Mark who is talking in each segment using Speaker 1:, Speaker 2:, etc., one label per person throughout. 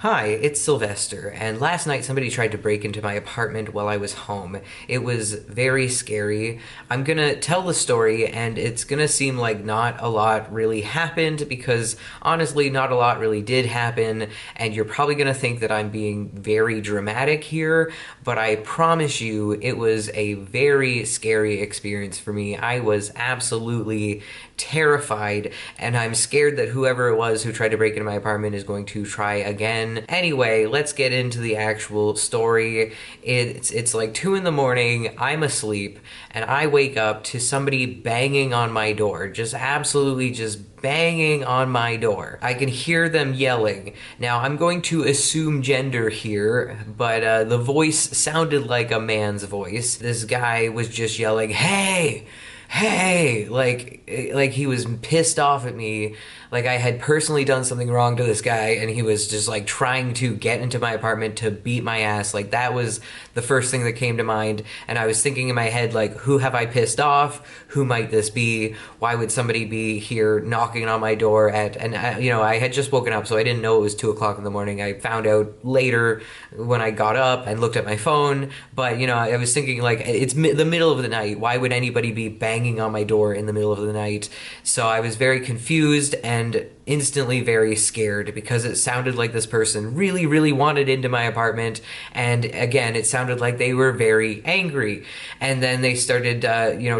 Speaker 1: Hi, it's Sylvester, and last night somebody tried to break into my apartment while I was home. It was very scary. I'm gonna tell the story, and it's gonna seem like not a lot really happened because honestly, not a lot really did happen, and you're probably gonna think that I'm being very dramatic here, but I promise you it was a very scary experience for me. I was absolutely terrified, and I'm scared that whoever it was who tried to break into my apartment is going to try again. Anyway, let's get into the actual story. It's like 2 in the morning, I'm asleep, and I wake up to somebody banging on my door. Just absolutely just banging on my door. I can hear them yelling. Now, I'm going to assume gender here, but the voice sounded like a man's voice. This guy was just yelling, hey, like he was pissed off at me, like I had personally done something wrong to this guy, and he was just like trying to get into my apartment to beat my ass. Like that was the first thing that came to mind, and I was thinking in my head, like, who have I pissed off? Who might this be? Why would somebody be here knocking on my door at? And I had just woken up, so I didn't know it was 2 o'clock in the morning. I found out later when I got up and looked at my phone, but I was thinking like it's the middle of the night. Why would anybody be banging on my door in the middle of the night? So I was very confused and instantly very scared because it sounded like this person really, really wanted into my apartment. And again, it sounded like they were very angry. And then they started,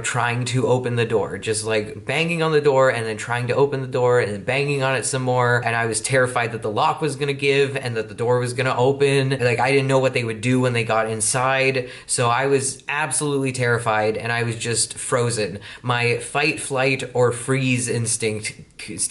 Speaker 1: trying to open the door, just like banging on the door and then trying to open the door and then banging on it some more. And I was terrified that the lock was going to give and that the door was going to open. Like, I didn't know what they would do when they got inside. So I was absolutely terrified and I was just frozen. My fight, flight, or freeze instinct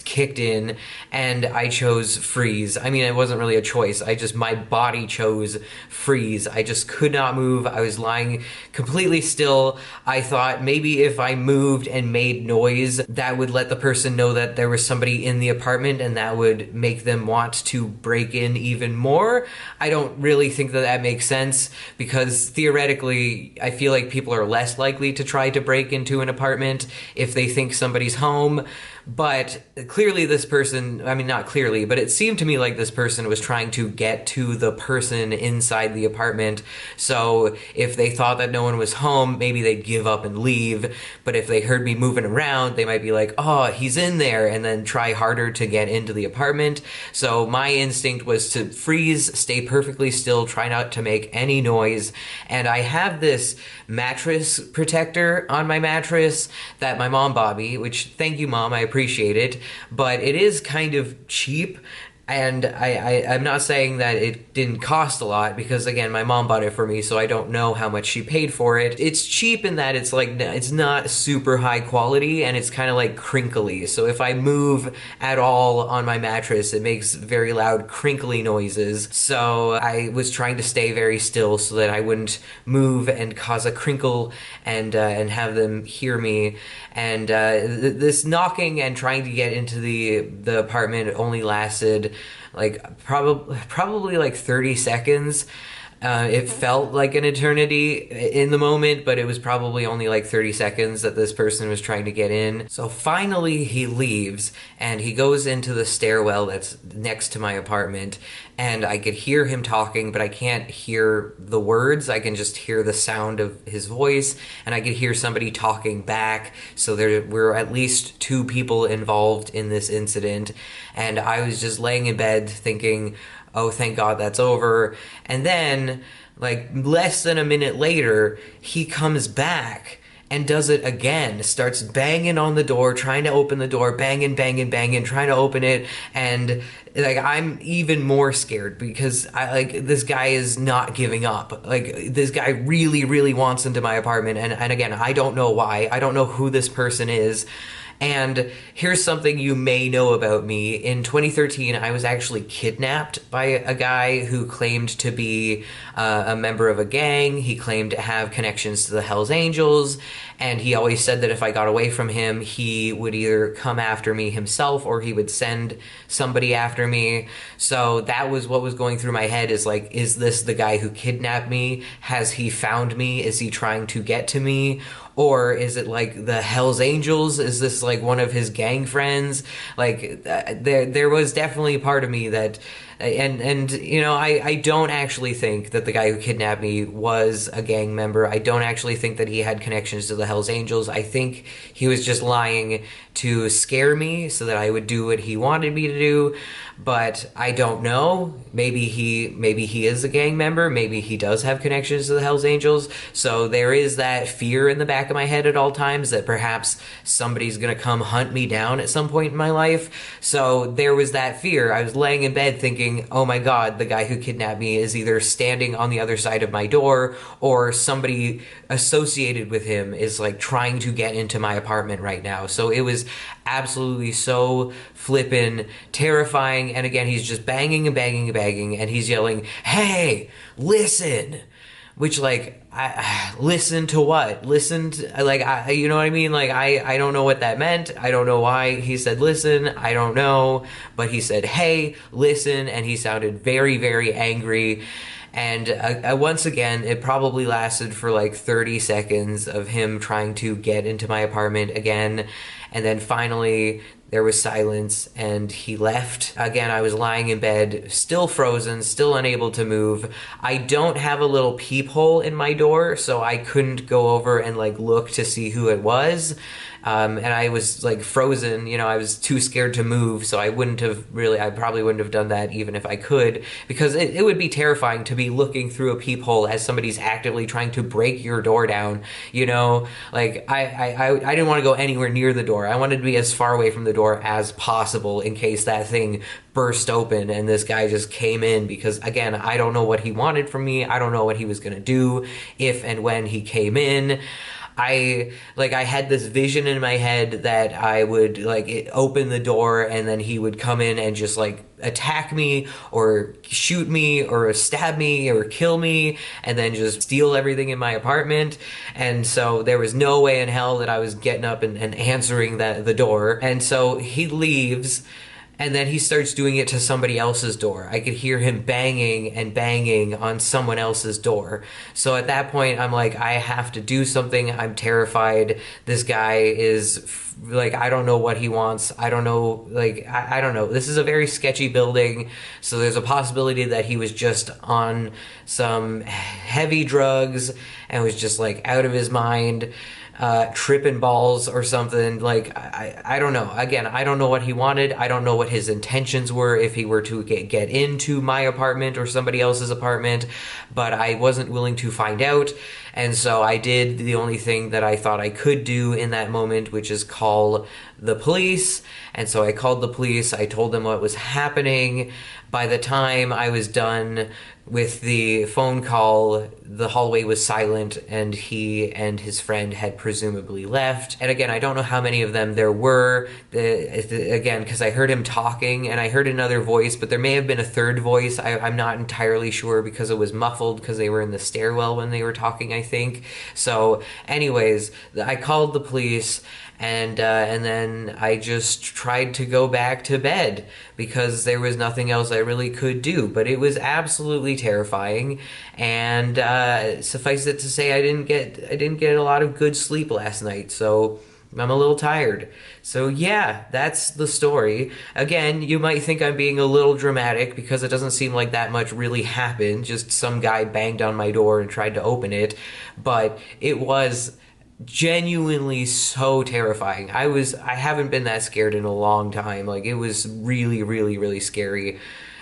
Speaker 1: kicked in and I chose freeze. I mean, it wasn't really a choice. My body chose freeze. I just could not move. I was lying completely still. I thought maybe if I moved and made noise, that would let the person know that there was somebody in the apartment and that would make them want to break in even more. I don't really think that that makes sense because theoretically, I feel like people are less likely to try to break into an apartment if they think somebody's home. But clearly this person, I mean, not clearly, but it seemed to me like this person was trying to get to the person inside the apartment. So if they thought that no one was home, maybe they'd give up and leave. But if they heard me moving around, they might be like, oh, he's in there, and then try harder to get into the apartment. So my instinct was to freeze, stay perfectly still, try not to make any noise. And I have this mattress protector on my mattress that my mom bought me, which, thank you, Mom, I appreciate it, but it is kind of cheap. And I'm not saying that it didn't cost a lot because, again, my mom bought it for me, so I don't know how much she paid for it. It's cheap in that it's like, it's not super high quality and it's kind of like crinkly. So if I move at all on my mattress, it makes very loud crinkly noises. So I was trying to stay very still so that I wouldn't move and cause a crinkle and have them hear me. And this knocking and trying to get into the apartment only lasted like probably like 30 seconds. It felt like an eternity in the moment, but it was probably only like 30 seconds that this person was trying to get in. So finally he leaves and he goes into the stairwell that's next to my apartment, and I could hear him talking, but I can't hear the words. I can just hear the sound of his voice, and I could hear somebody talking back. So there were at least two people involved in this incident, and I was just laying in bed thinking, oh, thank God that's over. And then, like, less than a minute later, he comes back and does it again, starts banging on the door, trying to open the door, banging, banging, banging, trying to open it. And like, I'm even more scared because this guy is not giving up. Like, this guy really, really wants into my apartment. And again, I don't know why. I don't know who this person is. And here's something you may know about me. In 2013, I was actually kidnapped by a guy who claimed to be a member of a gang. He claimed to have connections to the Hells Angels, and he always said that if I got away from him, he would either come after me himself or he would send somebody after me. So that was what was going through my head, is like, is this the guy who kidnapped me? Has he found me? Is he trying to get to me? Or is it like the Hells Angels? Is this like one of his gang friends? Like, there was definitely a part of me that And you know, I don't actually think that the guy who kidnapped me was a gang member. I don't actually think that he had connections to the Hells Angels. I think he was just lying to scare me so that I would do what he wanted me to do. But I don't know. Maybe he is a gang member. Maybe he does have connections to the Hells Angels. So there is that fear in the back of my head at all times that perhaps somebody's gonna come hunt me down at some point in my life. So there was that fear. I was laying in bed thinking, oh my God, the guy who kidnapped me is either standing on the other side of my door or somebody associated with him is like trying to get into my apartment right now. So it was absolutely so flippin' terrifying. And again, he's just banging and banging and banging, and he's yelling, "Hey, listen!" Which, like, listen to what? Listen to, like, you know what I mean? Like, I don't know what that meant. I don't know why he said listen. I don't know. But he said, "Hey, listen," and he sounded very, very angry. And once again, it probably lasted for like 30 seconds of him trying to get into my apartment again. And then finally, there was silence and he left. Again, I was lying in bed, still frozen, still unable to move. I don't have a little peephole in my door, so I couldn't go over and like look to see who it was. And I was like frozen, you know, I was too scared to move, so I probably wouldn't have done that even if I could, because it would be terrifying to be looking through a peephole as somebody's actively trying to break your door down, you know? Like, I didn't want to go anywhere near the door. I wanted to be as far away from the door as possible in case that thing burst open and this guy just came in, because again, I don't know what he wanted from me. I don't know what he was going to do if and when he came in. I had this vision in my head that I would like open the door and then he would come in and just like attack me or shoot me or stab me or kill me and then just steal everything in my apartment. And so there was no way in hell that I was getting up and answering the door. And so he leaves. And then he starts doing it to somebody else's door. I could hear him banging and banging on someone else's door. So at that point, I'm like, I have to do something. I'm terrified. This guy is like, I don't know what he wants. I don't know. Like, I don't know. This is a very sketchy building. So there's a possibility that he was just on some heavy drugs and was just like out of his mind. Tripping balls or something. Like, I don't know. Again, I don't know what he wanted. I don't know what his intentions were if he were to get into my apartment or somebody else's apartment, but I wasn't willing to find out. And so I did the only thing that I thought I could do in that moment, which is call the police. And so I called the police. I told them what was happening. By the time I was done with the phone call, the hallway was silent and he and his friend had presumably left. And again, I don't know how many of them there were, again, because I heard him talking and I heard another voice, but there may have been a third voice. I'm not entirely sure because it was muffled because they were in the stairwell when they were talking, I think. So anyways, I called the police. And then I just tried to go back to bed because there was nothing else I really could do. But it was absolutely terrifying, and suffice it to say, I didn't get a lot of good sleep last night. So I'm a little tired. So yeah, that's the story. Again, you might think I'm being a little dramatic because it doesn't seem like that much really happened. Just some guy banged on my door and tried to open it, but it was genuinely so terrifying. I haven't been that scared in a long time. Like, it was really, really, really scary.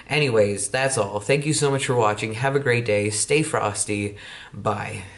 Speaker 1: Anyways, that's all. Thank you so much for watching. Have a great day. Stay frosty. Bye.